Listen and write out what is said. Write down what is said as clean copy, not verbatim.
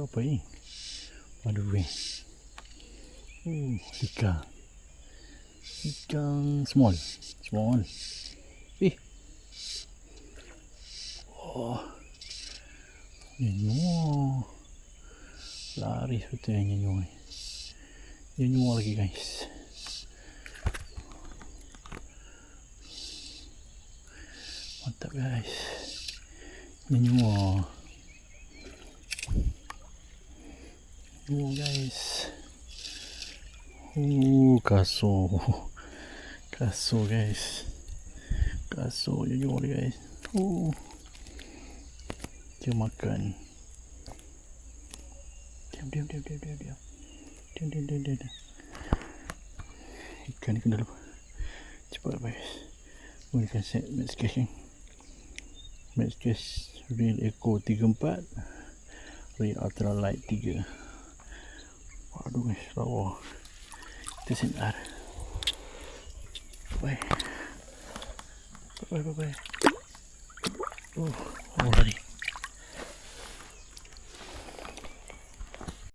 Kau apa ni? Aduh weh. Ikan. Ikan small. Oh. Nyanyi. Laris betul yang nyanyi. Nyanyi lagi guys. Mantap guys. Nyanyi guys. Kasur guys. Kasur jujur guys. Dia makan. Diam. Ikan ni kena dulu. Cepat guys. Gunakan set Max Cash ni. Max Cash Real Eco 34, Real Ultra Light 3. Aduh guys, lawa. Kita sinar. Bye. Oh tadi.